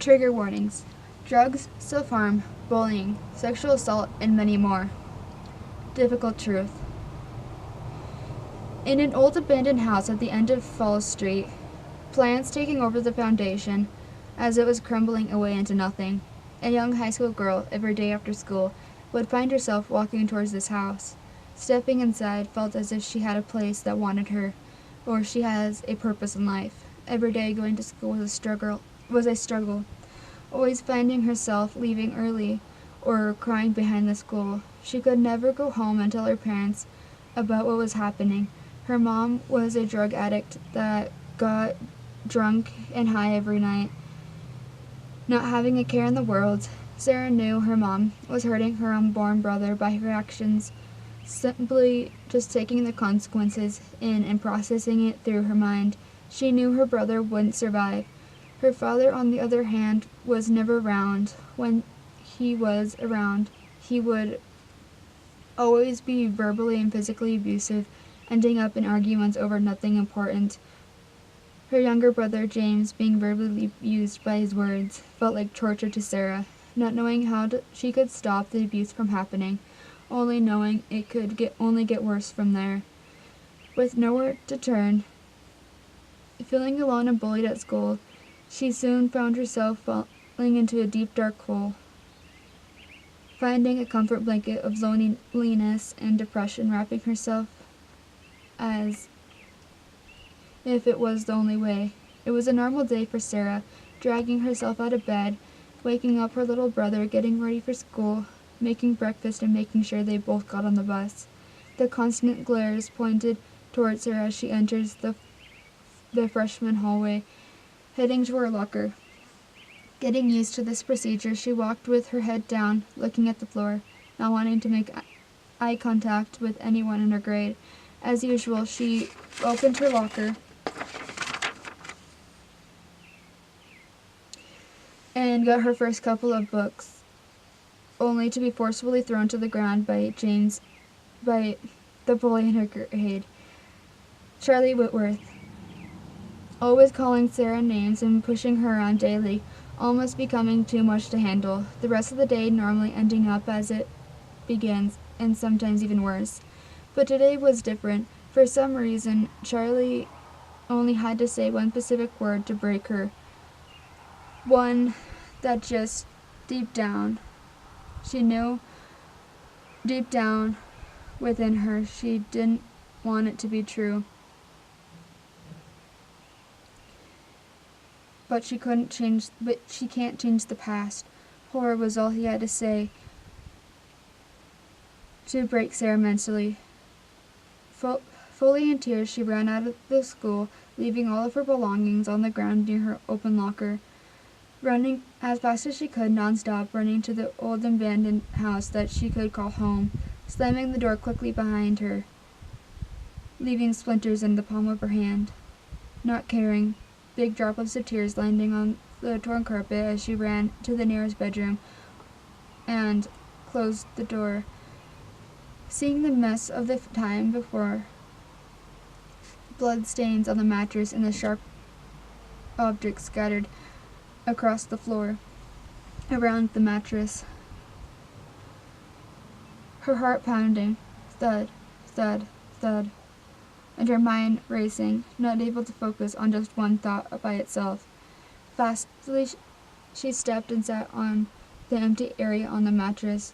Trigger warnings: drugs, self-harm, bullying, sexual assault, and many more. Difficult truth. In an old abandoned house at the end of Falls Street, plans taking over the foundation as it was crumbling away into nothing, a young high school girl, every day after school, would find herself walking towards this house. Stepping inside felt as if she had a place that wanted her, or she has a purpose in life. Every day going to school was a struggle, always finding herself leaving early or crying behind the school. She could never go home and tell her parents about what was happening. Her mom was a drug addict that got drunk and high every night. Not having a care in the world, Sarah knew her mom was hurting her unborn brother by her actions, simply just taking the consequences in and processing it through her mind. She knew her brother wouldn't survive. Her father, on the other hand, was never around. When he was around, he would always be verbally and physically abusive, ending up in arguments over nothing important. Her younger brother, James, being verbally abused by his words, felt like torture to Sarah, not knowing how she could stop the abuse from happening, only knowing it could only get worse from there. With nowhere to turn, feeling alone and bullied at school, she soon found herself falling into a deep dark hole. Finding a comfort blanket of loneliness and depression, wrapping herself as if it was the only way. It was a normal day for Sarah, dragging herself out of bed, waking up her little brother, getting ready for school, making breakfast, and making sure they both got on the bus. The constant glares pointed towards her as she enters the freshman hallway, heading to her locker. Getting used to this procedure, she walked with her head down, looking at the floor, not wanting to make eye contact with anyone in her grade. As usual, she opened her locker and got her first couple of books, only to be forcefully thrown to the ground by the bully in her grade, Charlie Whitworth, always calling Sarah names and pushing her around daily, almost becoming too much to handle. The rest of the day normally ending up as it begins, and sometimes even worse. But today was different. For some reason, Charlie only had to say one specific word to break her. One that just deep down, she knew deep down within her she didn't want it to be true. But she can't change the past. Horror was all he had to say to break Sarah mentally. Fully in tears, she ran out of the school, leaving all of her belongings on the ground near her open locker. Running as fast as she could, nonstop, running to the old abandoned house that she could call home, slamming the door quickly behind her, leaving splinters in the palm of her hand. Not caring, big droplets of tears landing on the torn carpet as she ran to the nearest bedroom and closed the door. Seeing the mess of the time before, blood stains on the mattress and the sharp objects scattered across the floor around the mattress. Her heart pounding, thud, thud, thud, and her mind racing, not able to focus on just one thought by itself. Fastly she stepped and sat on the empty area on the mattress,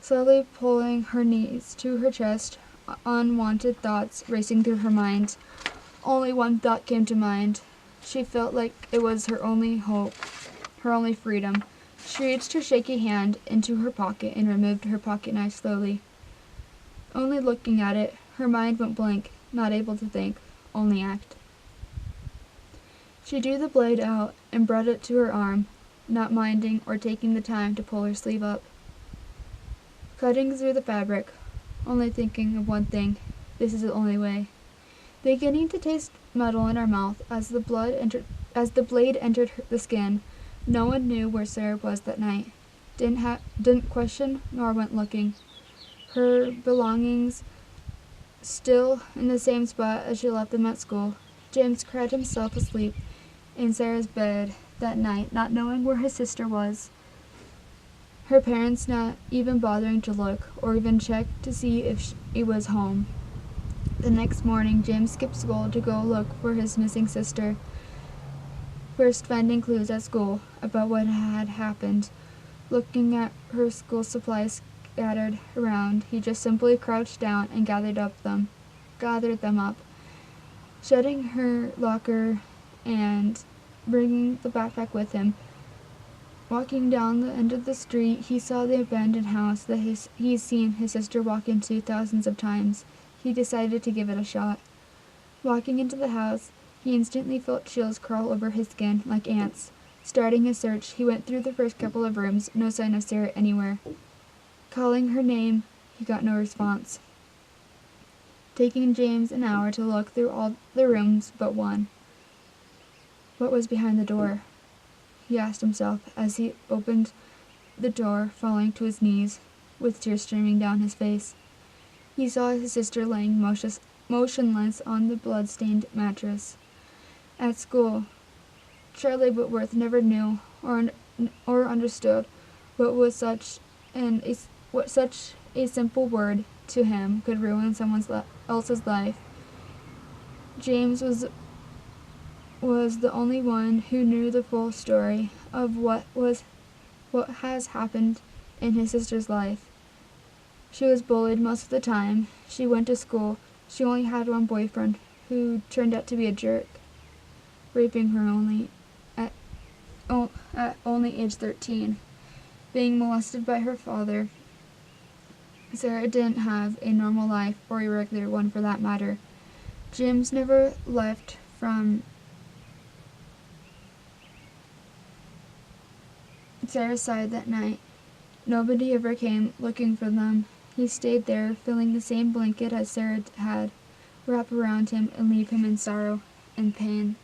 slowly pulling her knees to her chest, unwanted thoughts racing through her mind. Only one thought came to mind. She felt like it was her only hope, her only freedom. She reached her shaky hand into her pocket and removed her pocket knife slowly. Only looking at it, her mind went blank, not able to think, only act. She drew the blade out and brought it to her arm, not minding or taking the time to pull her sleeve up. Cutting through the fabric, only thinking of one thing: this is the only way. Beginning to taste metal in her mouth as the blade entered the skin. No one knew where Sarah was that night. Didn't question nor went looking. Her belongings still in the same spot as she left them at school. James cried himself asleep in Sarah's bed that night, not knowing where his sister was. Her parents not even bothering to look or even check to see if she was home. The next morning, James skipped school to go look for his missing sister. First, finding clues at school about what had happened. Looking at her school supplies scattered around, he just simply crouched down and gathered them up. Shutting her locker and bringing the backpack with him. Walking down the end of the street, he saw the abandoned house that he's seen his sister walk into thousands of times. He decided to give it a shot. Walking into the house, he instantly felt chills crawl over his skin like ants. Starting his search, he went through the first couple of rooms, no sign of Sarah anywhere. Calling her name, he got no response. Taking James an hour to look through all the rooms but one. What was behind the door? He asked himself as he opened the door, falling to his knees, with tears streaming down his face. He saw his sister laying motionless on the blood-stained mattress. At school, Charlie Whitworth never knew or understood what such a simple word to him could ruin someone else's life. James was the only one who knew the full story of what has happened in his sister's life. She was bullied most of the time. She went to school. She only had one boyfriend, who turned out to be a jerk, raping her at only age 13. Being molested by her father. Sarah didn't have a normal life, or a regular one for that matter. James never left from Sarah's side that night. Nobody ever came looking for them. He stayed there, feeling the same blanket as Sarah had, wrap around him and leave him in sorrow and pain.